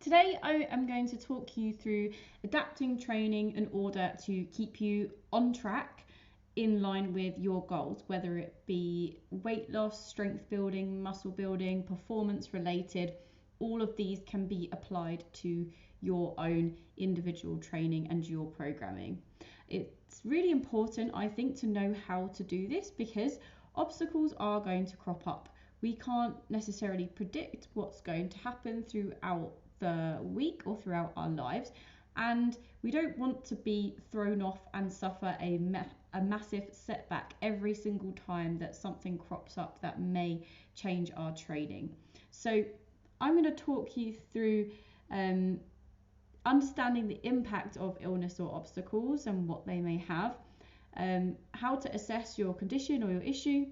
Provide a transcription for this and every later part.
today I am going to talk you through adapting training in order to keep you on track in line with your goals, whether it be weight loss, strength building, muscle building, performance related. All of these can be applied to your own individual training and your programming. It's really important, I think, to know how to do this because obstacles are going to crop up. We can't necessarily predict what's going to happen throughout the week or throughout our lives, and we don't want to be thrown off and suffer a massive setback every single time that something crops up that may change our training. So I'm going to talk you through understanding the impact of illness or obstacles and what they may have, how to assess your condition or your issue,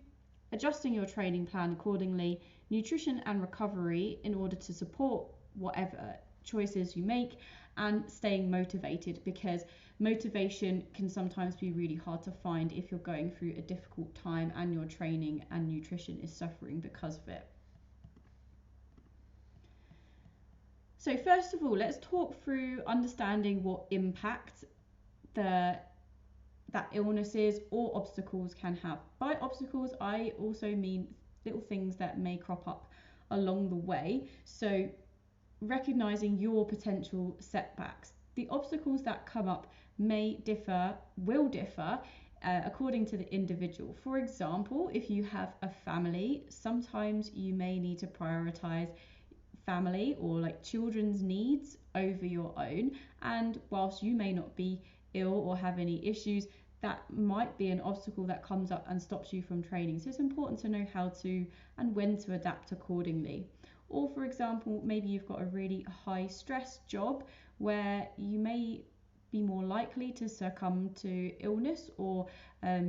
adjusting your training plan accordingly, nutrition and recovery in order to support whatever choices you make, and staying motivated, because motivation can sometimes be really hard to find if you're going through a difficult time and your training and nutrition is suffering because of it. So first of all, let's talk through understanding what impact that illnesses or obstacles can have. By obstacles, I also mean little things that may crop up along the way. So recognizing your potential setbacks. The obstacles that come up will differ according to the individual. For example, if you have a family, sometimes you may need to prioritize family or like children's needs over your own, and whilst you may not be ill or have any issues, that might be an obstacle that comes up and stops you from training. So it's important to know how to and when to adapt accordingly. Or for example, maybe you've got a really high stress job where you may be more likely to succumb to illness or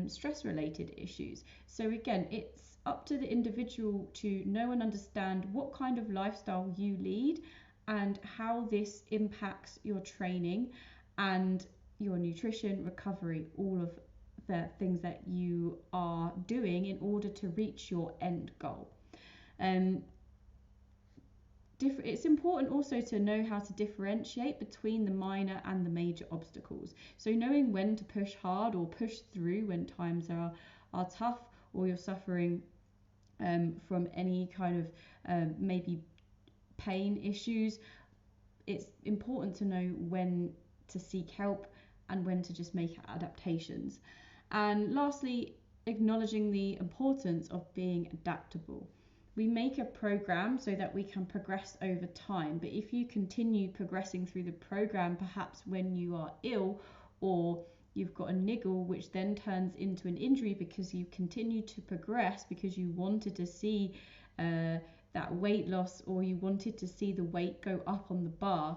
stress related issues. So again, it's up to the individual to know and understand what kind of lifestyle you lead and how this impacts your training and your nutrition, recovery, all of the things that you are doing in order to reach your end goal. It's important also to know how to differentiate between the minor and the major obstacles. So knowing when to push hard or push through when times are tough or you're suffering from any kind of maybe pain issues. It's important to know when to seek help and when to just make adaptations. And lastly, acknowledging the importance of being adaptable. We make a program so that we can progress over time, but if you continue progressing through the program, perhaps when you are ill or you've got a niggle which then turns into an injury because you continue to progress because you wanted to see that weight loss or you wanted to see the weight go up on the bar,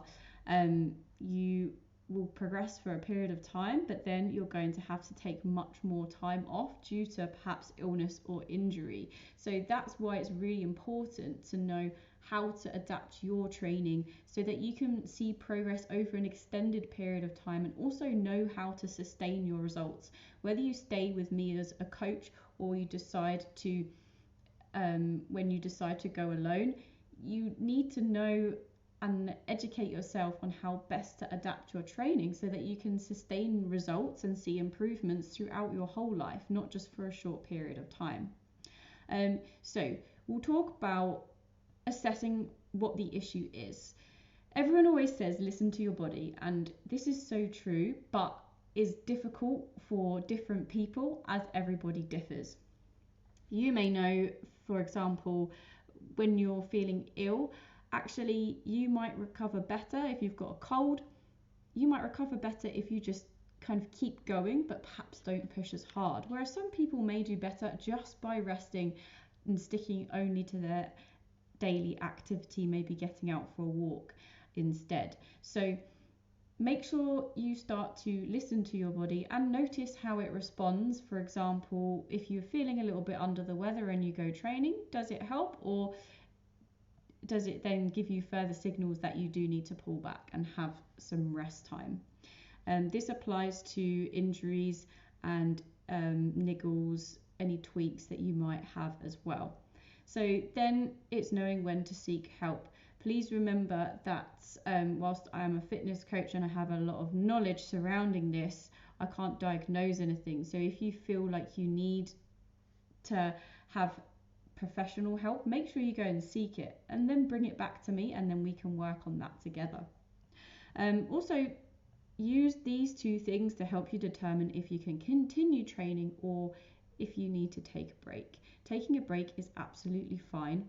you will progress for a period of time, but then you're going to have to take much more time off due to perhaps illness or injury. So that's why it's really important to know how to adapt your training so that you can see progress over an extended period of time and also know how to sustain your results. Whether you stay with me as a coach or you decide to, when you decide to go alone, you need to know and educate yourself on how best to adapt your training so that you can sustain results and see improvements throughout your whole life, not just for a short period of time. So we'll talk about assessing what the issue is. Everyone always says listen to your body, and this is so true, but is difficult for different people as everybody differs. You may know, for example, when you're feeling ill, actually you might recover better if you've got a cold. You might recover better if you just kind of keep going but perhaps don't push as hard, whereas some people may do better just by resting and sticking only to their daily activity, maybe getting out for a walk instead. So make sure you start to listen to your body and notice how it responds. For example, if you're feeling a little bit under the weather and you go training, does it help, or does it then give you further signals that you do need to pull back and have some rest time? This applies to injuries and niggles, any tweaks that you might have as well. So then it's knowing when to seek help. please remember that whilst I am a fitness coach and I have a lot of knowledge surrounding this, I can't diagnose anything. So if you feel like you need to have professional help, make sure you go and seek it and then bring it back to me, and then we can work on that together. Also, use these two things to help you determine if you can continue training or if you need to take a break. Taking a break is absolutely fine.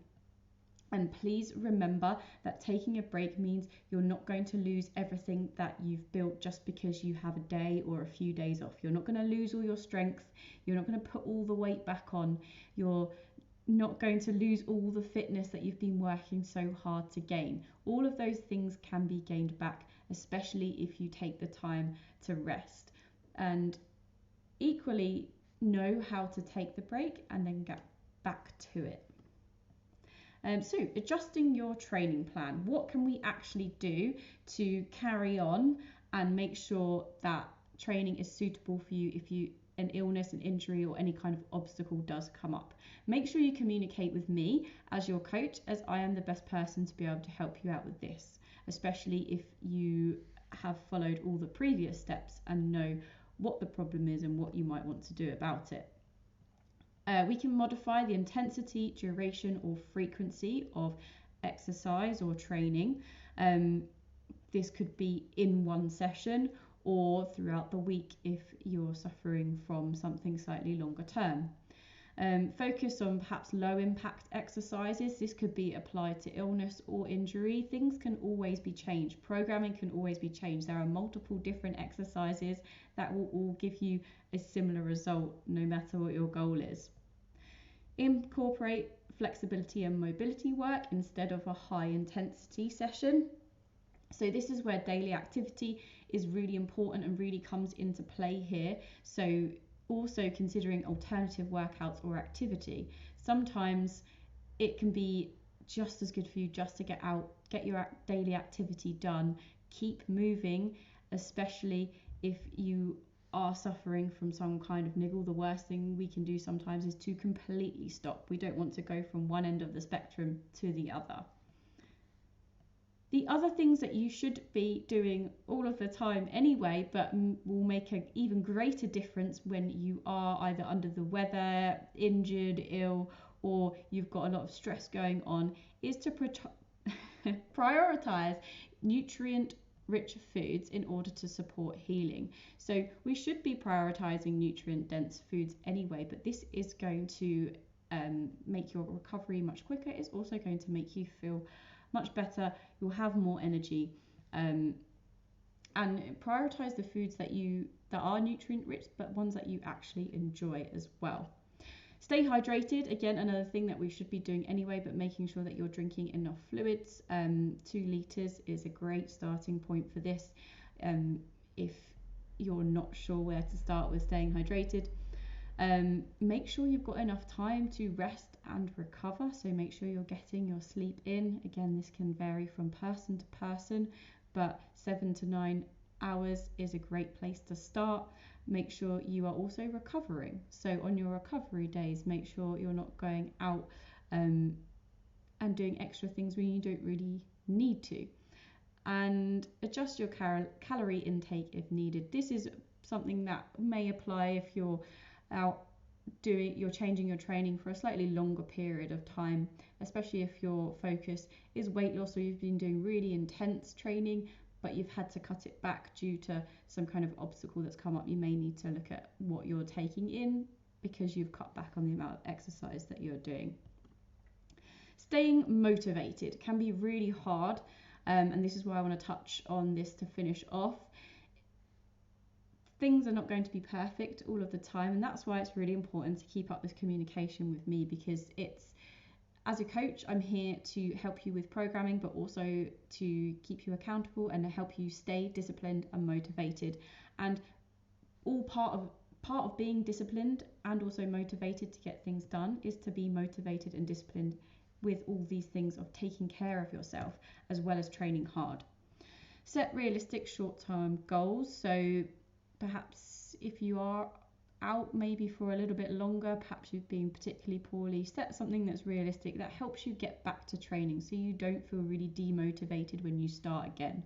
And please remember that taking a break means you're not going to lose everything that you've built just because you have a day or a few days off. You're not going to lose all your strength. You're not going to put all the weight back on. You're not going to lose all the fitness that you've been working so hard to gain. All of those things can be gained back, especially if you take the time to rest. And equally, know how to take the break and then get back to it. So adjusting your training plan. What can we actually do to carry on and make sure that training is suitable for you if an illness, an injury, or any kind of obstacle does come up? Make sure you communicate with me as your coach, as I am the best person to be able to help you out with this, especially if you have followed all the previous steps and know what the problem is and what you might want to do about it. We can modify the intensity, duration, or frequency of exercise or training. This could be in one session or throughout the week if you're suffering from something slightly longer term. Focus on perhaps low impact exercises. This could be applied to illness or injury. Things can always be changed. Programming can always be changed. There are multiple different exercises that will all give you a similar result no matter what your goal is. Incorporate flexibility and mobility work instead of a high intensity session. So this is where daily activity is really important and really comes into play here. So also considering alternative workouts or activity. Sometimes it can be just as good for you just to get out, get your daily activity done, keep moving, especially if you are suffering from some kind of niggle. The worst thing we can do sometimes is to completely stop. We don't want to go from one end of the spectrum to the other. The other things that you should be doing all of the time anyway, but will make an even greater difference when you are either under the weather, injured, ill, or you've got a lot of stress going on, is to prioritize nutrient-rich foods in order to support healing. So we should be prioritizing nutrient-dense foods anyway, but this is going to make your recovery much quicker. It's also going to make you feel much better. You'll have more energy, and prioritize the foods that are nutrient rich, but ones that you actually enjoy as well. Stay hydrated. Again, another thing that we should be doing anyway, but making sure that you're drinking enough fluids. 2 litres is a great starting point for this if you're not sure where to start with staying hydrated. Make sure you've got enough time to rest and recover, so make sure you're getting your sleep in. Again, this can vary from person to person, but 7 to 9 hours is a great place to start. Make sure you are also recovering, so on your recovery days, make sure you're not going out and doing extra things when you don't really need to, and adjust your calorie intake if needed. This is something that may apply if you're out you're changing your training for a slightly longer period of time, especially if your focus is weight loss or you've been doing really intense training but you've had to cut it back due to some kind of obstacle that's come up. You may need to look at what you're taking in because you've cut back on the amount of exercise that you're doing. Staying motivated can be really hard, and this is why I want to touch on this to finish off. Things are not going to be perfect all of the time, and that's why it's really important to keep up this communication with me, because as a coach, I'm here to help you with programming, but also to keep you accountable and help you stay disciplined and motivated. And all part of being disciplined and also motivated to get things done is to be motivated and disciplined with all these things of taking care of yourself as well as training hard. Set realistic short-term goals. So perhaps if you are out maybe for a little bit longer, perhaps you've been particularly poorly, set something that's realistic that helps you get back to training so you don't feel really demotivated when you start again.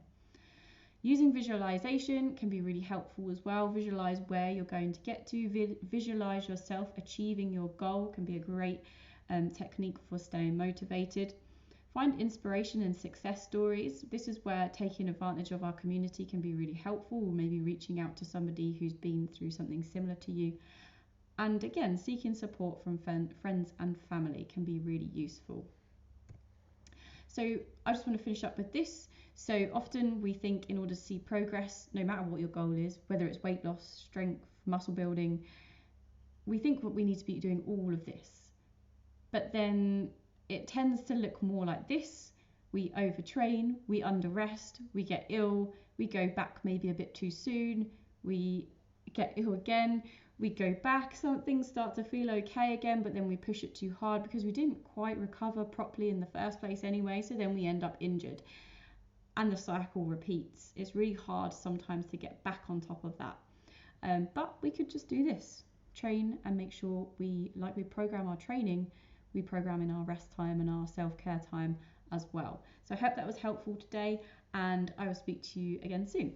Using visualization can be really helpful as well. Visualize where you're going to get to, visualize yourself achieving your goal can be a great technique for staying motivated. Find inspiration in success stories. This is where taking advantage of our community can be really helpful, or maybe reaching out to somebody who's been through something similar to you. And again, seeking support from friends and family can be really useful. So I just want to finish up with this. So often we think in order to see progress, no matter what your goal is, whether it's weight loss, strength, muscle building, we think what we need to be doing all of this. But then it tends to look more like this. We overtrain, we underrest, we get ill, we go back maybe a bit too soon, we get ill again, we go back, some things start to feel okay again, but then we push it too hard because we didn't quite recover properly in the first place anyway, so then we end up injured. And the cycle repeats. It's really hard sometimes to get back on top of that. But we could just do this, train and make sure we program our training, we program in our rest time and our self-care time as well. So I hope that was helpful today, and I will speak to you again soon.